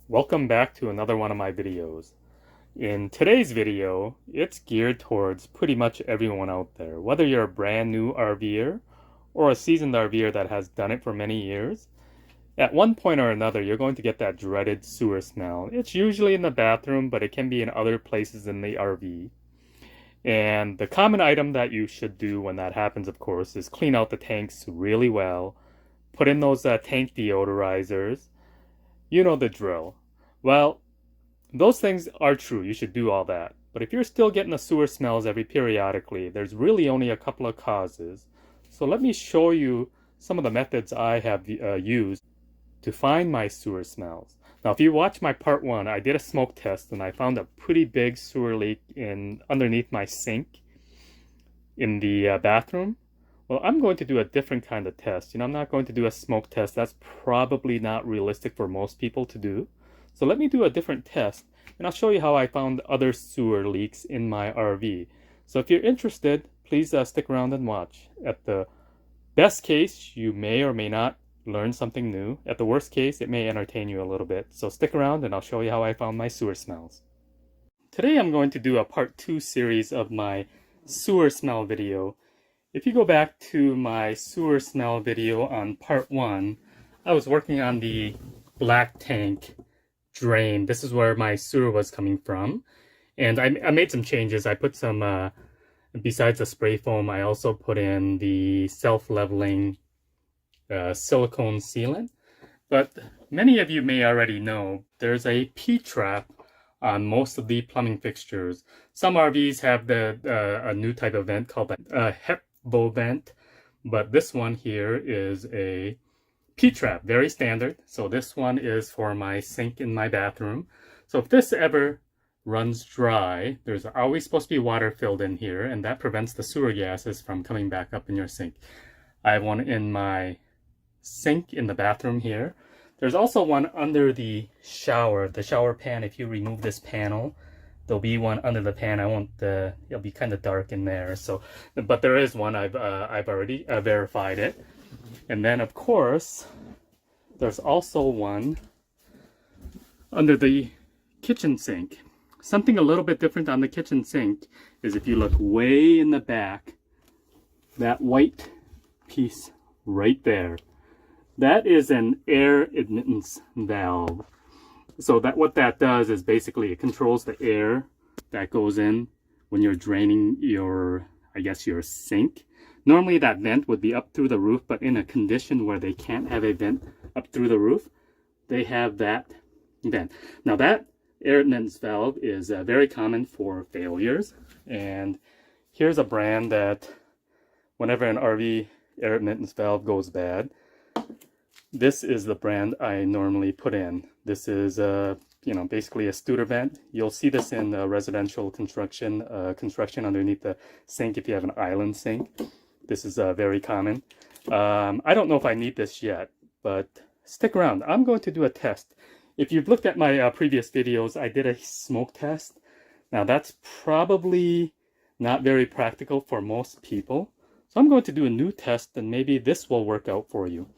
Welcome back to another one of my videos. In today's video, it's geared towards pretty much everyone out there. Whether you're a brand new RVer or a seasoned RVer that has done it for many years, at one point or another you're going to get that dreaded sewer smell. It's usually in the bathroom, but it can be in other places in the RV. And the common item that you should do when that happens, of course, is clean out the tanks really well, put in those tank deodorizers. You know the drill. Well, those things are true. You should do all that. But if you're still getting the sewer smells every periodically, there's really only a couple of causes. So let me show you some of the methods I have used to find my sewer smells. Now, if you watch my part one, I did a smoke test and I found a pretty big sewer leak underneath my sink in the bathroom. Well, I'm going to do a different kind of test. I'm not going to do a smoke test. That's probably not realistic for most people to do. So let me do a different test, and I'll show you how I found other sewer leaks in my RV. So if you're interested, please stick around and watch. At the best case, you may or may not learn something new. At the worst case, it may entertain you a little bit. So stick around and I'll show you how I found my sewer smells. Today I'm going to do a part 2 series of my sewer smell video. If you go back to my sewer smell video on part 1, I was working on the black tank drain. This is where my sewer was coming from. And I made some changes. I put some, besides the spray foam, I also put in the self-leveling silicone sealant. But many of you may already know there's a P-trap on most of the plumbing fixtures. Some RVs have a new type of vent called a HEPVO vent, but this one here is a P-trap, very standard. So this one is for my sink in my bathroom. So if this ever runs dry, there's always supposed to be water filled in here, and that prevents the sewer gases from coming back up in your sink. I have one in my sink in the bathroom here. There's also one under the shower pan. If you remove this panel, there'll be one under the pan. It'll be kind of dark in there. So, but there is one. I've already verified it. And then, of course, there's also one under the kitchen sink. Something a little bit different on the kitchen sink is if you look way in the back, that white piece right there, that is an air admittance valve. So what that does is basically it controls the air that goes in when you're draining your sink. Normally that vent would be up through the roof, but in a condition where they can't have a vent up through the roof, they have that vent. Now that air admittance valve is very common for failures, and here's a brand that whenever an RV air admittance valve goes bad, this is the brand I normally put in. This is basically a Studer vent. You'll see this in residential construction underneath the sink if you have an island sink. This is very common. I don't know if I need this yet, but stick around. I'm going to do a test. If you've looked at my previous videos, I did a smoke test. Now that's probably not very practical for most people. So I'm going to do a new test, and maybe this will work out for you.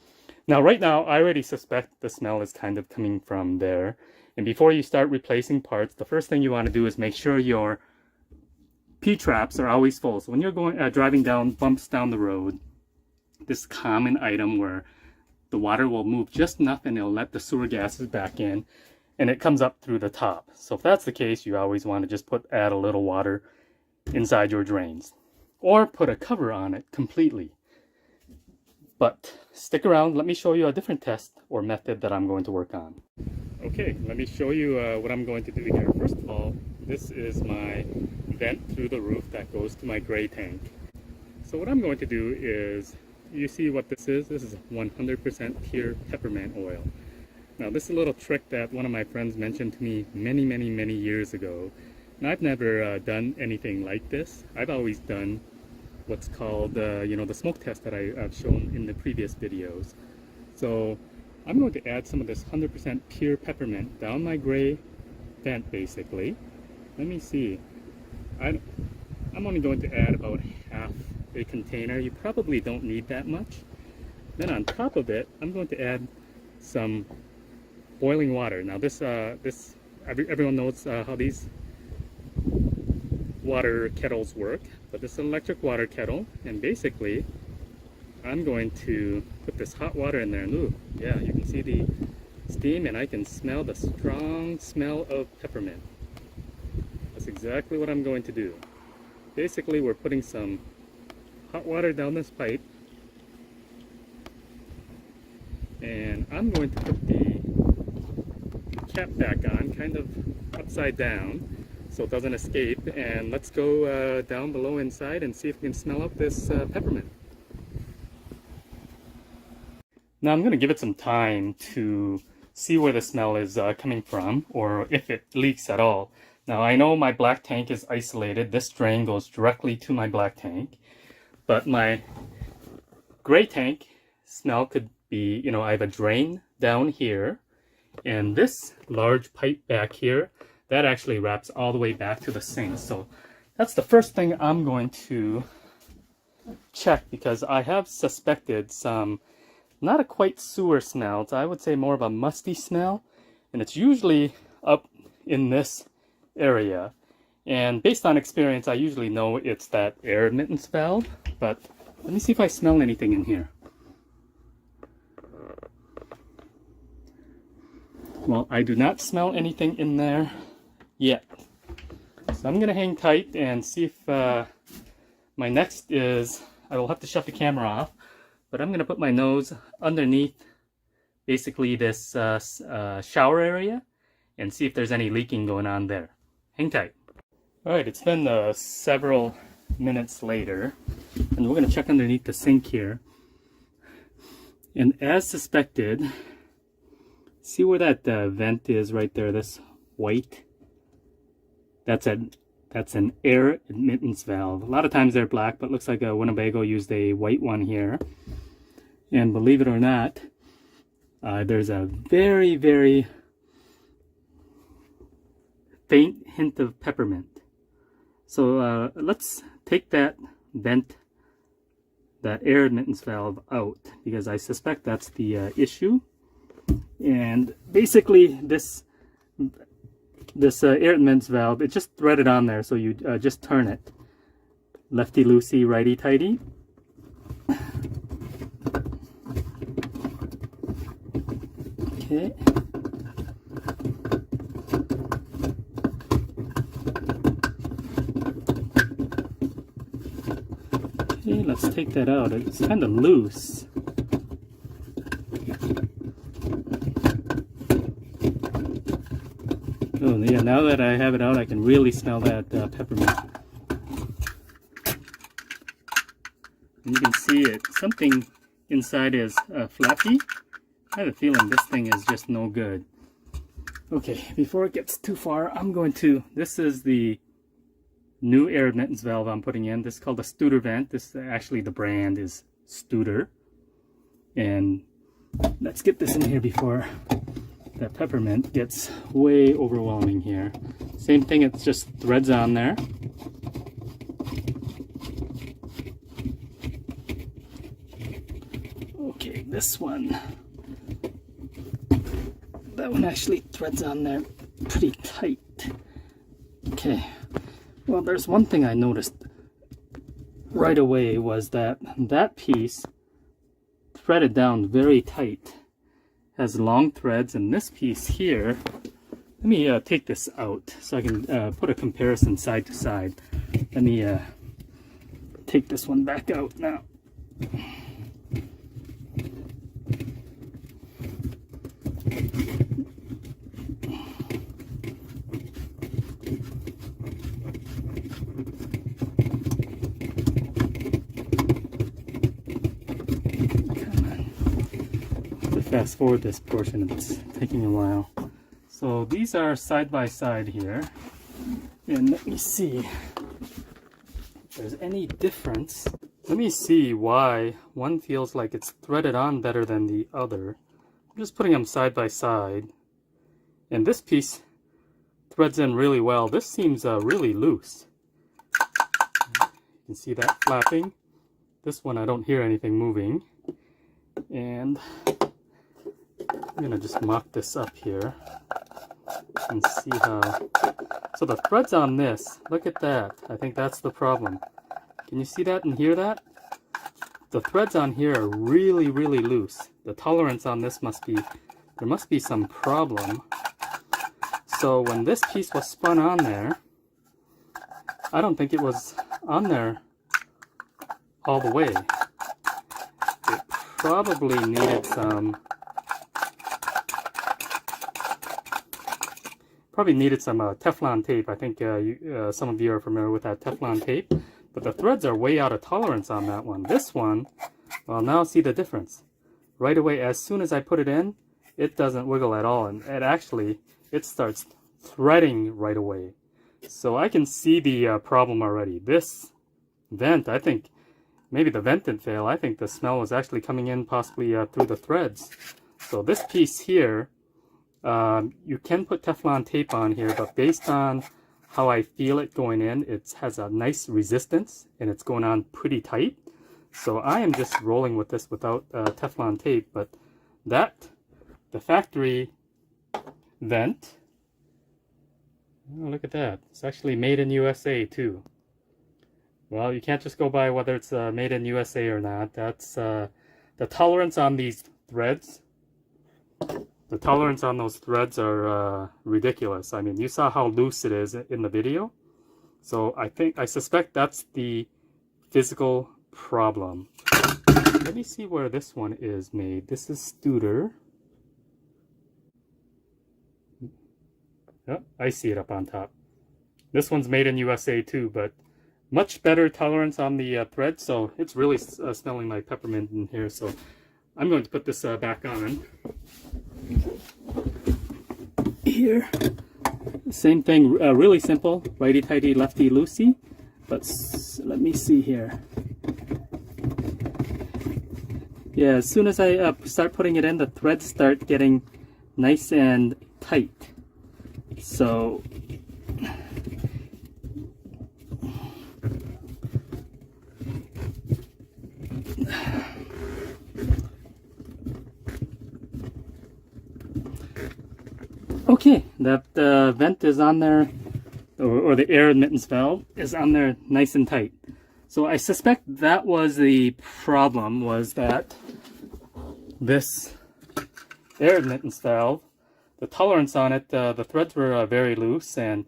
Now right now, I already suspect the smell is kind of coming from there. And before you start replacing parts, the first thing you want to do is make sure your P-traps are always full. So when you're driving down bumps down the road, this common item where the water will move just enough and it'll let the sewer gases back in, and it comes up through the top. So if that's the case, you always want to just add a little water inside your drains, or put a cover on it completely. But stick around, let me show you a different test or method that I'm going to work on. Okay, let me show you what I'm going to do here. First of all, this is my vent through the roof that goes to my gray tank. So what I'm going to do is, you see what this is? This is 100% pure peppermint oil. Now this is a little trick that one of my friends mentioned to me many years ago. And I've never done anything like this. I've always done what's called, the smoke test that I've shown in the previous videos. So I'm going to add some of this 100% pure peppermint down my gray vent, basically. Let me see. I'm only going to add about half a container. You probably don't need that much. Then on top of it, I'm going to add some boiling water. Now everyone knows how these water kettles work, but this is an electric water kettle, and basically I'm going to put this hot water in there, and ooh, yeah, you can see the steam, and I can smell the strong smell of peppermint. That's exactly what I'm going to do. Basically, we're putting some hot water down this pipe, and I'm going to put the cap back on, kind of upside down, so it doesn't escape, and let's go down below inside and see if we can smell out this peppermint. Now I'm going to give it some time to see where the smell is coming from, or if it leaks at all. Now I know my black tank is isolated. This drain goes directly to my black tank, but my gray tank smell could be, you know, I have a drain down here, and this large pipe back here, that actually wraps all the way back to the sink. So that's the first thing I'm going to check, because I have suspected some, not a quite sewer smell, I would say more of a musty smell, and it's usually up in this area. And based on experience, I usually know it's that air admittance valve, but let me see if I smell anything in here. Well, I do not smell anything in there yet. So I'm gonna hang tight and see if my next is, I will have to shut the camera off, but I'm gonna put my nose underneath basically this shower area and see if there's any leaking going on there. Hang tight. Alright, it's been several minutes later, and we're gonna check underneath the sink here. And as suspected, see where that vent is right there, this white? That's an air admittance valve. A lot of times they're black, but looks like a Winnebago used a white one here. And believe it or not, there's a very, very faint hint of peppermint. So let's take that vent, that air admittance valve out, because I suspect that's the issue. And basically this air admittance valve, it's just threaded on there, so you just turn it lefty loosey, righty tighty. Okay. Okay, let's take that out. It's kind of loose. Oh yeah, now that I have it out, I can really smell that peppermint. And you can see it, something inside is flappy. I have a feeling this thing is just no good. Okay, before it gets too far, I'm going to, this is the new air admittance valve I'm putting in. This is called a Studer vent. This actually, the brand is Studer. And let's get this in here before that peppermint gets way overwhelming here. Same thing, it's just threads on there. Okay, this one. That one actually threads on there pretty tight. Okay, well, there's one thing I noticed right away was that that piece threaded down very tight. Has long threads, and this piece here, let me take this out so I can put a comparison side to side. Let me take this one back out now. Fast forward this portion, it's taking a while. So these are side by side here, and let me see if there's any difference. Let me see why one feels like it's threaded on better than the other. I'm just putting them side by side, and this piece threads in really well. This seems really loose. You can see that flapping. This one I don't hear anything moving, and I'm gonna just mock this up here and see how. So the threads on this, look at that. I think that's the problem. Can you see that and hear that? The threads on here are really, really loose. The tolerance on this there must be some problem. So when this piece was spun on there, I don't think it was on there all the way. It probably needed some Teflon tape. I think some of you are familiar with that Teflon tape. But the threads are way out of tolerance on that one. This one, well, now see the difference. Right away, as soon as I put it in, it doesn't wiggle at all. And it starts threading right away. So I can see the problem already. This vent, I think, maybe the vent didn't fail. I think the smell was actually coming in possibly through the threads. So this piece here, you can put Teflon tape on here, but based on how I feel it going in, it has a nice resistance and it's going on pretty tight. So I am just rolling with this without Teflon tape. But the factory vent, oh, look at that. It's actually made in USA too. Well, you can't just go by whether it's made in USA or not. That's the tolerance on these threads. The tolerance on those threads are ridiculous. I mean, you saw how loose it is in the video. So I suspect that's the physical problem. Let me see where this one is made. This is Studer. Oh, I see it up on top. This one's made in USA too, but much better tolerance on the thread. So it's really smelling like peppermint in here. So I'm going to put this back on. Here, same thing, really simple, righty-tighty, lefty-loosey, but let me see here. Yeah, as soon as I start putting it in, the threads start getting nice and tight. So okay, that vent is on there, or the air admittance valve is on there nice and tight. So I suspect that was the problem, was that this air admittance valve, the tolerance on it, the threads were very loose, and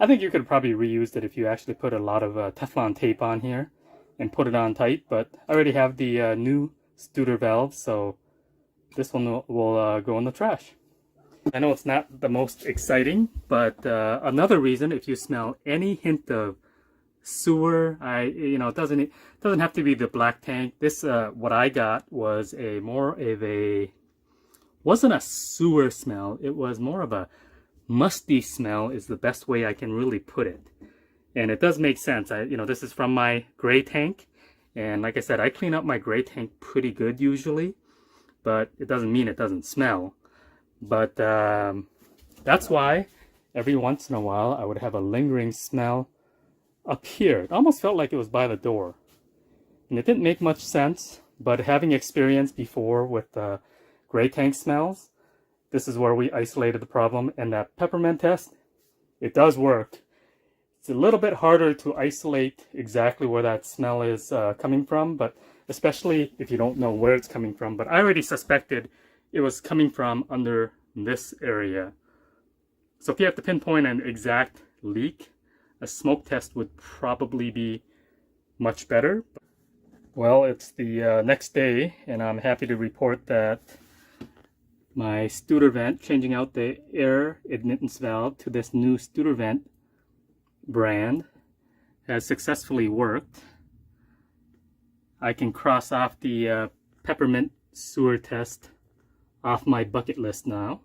I think you could probably reuse it if you actually put a lot of Teflon tape on here and put it on tight. But I already have the new Studer valve, so this one will go in the trash. I know it's not the most exciting, but another reason, if you smell any hint of sewer, it doesn't have to be the black tank. This what I got was wasn't a sewer smell. It was more of a musty smell, is the best way I can really put it. And it does make sense. This is from my gray tank, and like I said, I clean up my gray tank pretty good usually, but it doesn't mean it doesn't smell. But that's why every once in a while I would have a lingering smell up here. It almost felt like it was by the door. And it didn't make much sense, but having experience before with gray tank smells, this is where we isolated the problem. And that peppermint test, it does work. It's a little bit harder to isolate exactly where that smell is coming from, but especially if you don't know where it's coming from. But I already suspected it was coming from under this area. So if you have to pinpoint an exact leak, a smoke test would probably be much better. Well, it's the next day, and I'm happy to report that my Studer vent, changing out the air admittance valve to this new Studer vent brand, has successfully worked. I can cross off the peppermint sewer test off my bucket list now.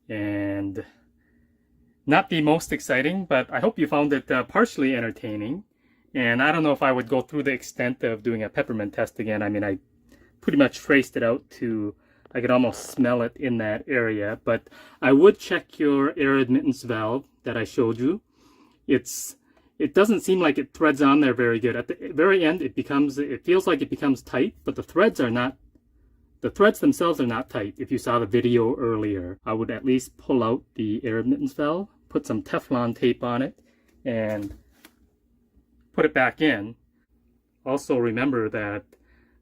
And not the most exciting, but I hope you found it partially entertaining. And I don't know if I would go through the extent of doing a peppermint test again. I mean, I pretty much traced it out to, I could almost smell it in that area. But I would check your air admittance valve that I showed you. It doesn't seem like it threads on there very good. At the very end, it feels like it becomes tight, but the threads are not The threads themselves are not tight. If you saw the video earlier, I would at least pull out the air admittance valve, put some Teflon tape on it, and put it back in. Also remember that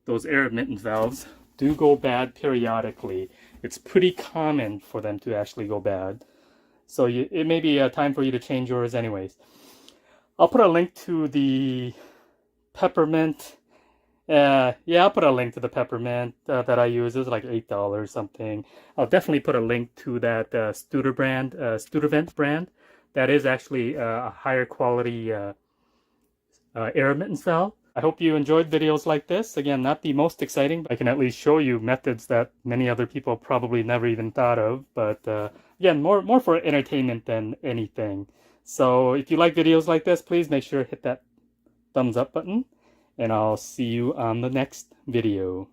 those air admittance valves do go bad periodically. It's pretty common for them to actually go bad. So it may be time for you to change yours anyways. I'll put a link to the Peppermint. Yeah, I'll put a link to the Peppermint that I use. It's like $8 or something. I'll definitely put a link to that Studevent brand. That is actually a higher quality air admittance valve. I hope you enjoyed videos like this. Again, not the most exciting, but I can at least show you methods that many other people probably never even thought of. But again, more for entertainment than anything. So if you like videos like this, please make sure to hit that thumbs up button. And I'll see you on the next video.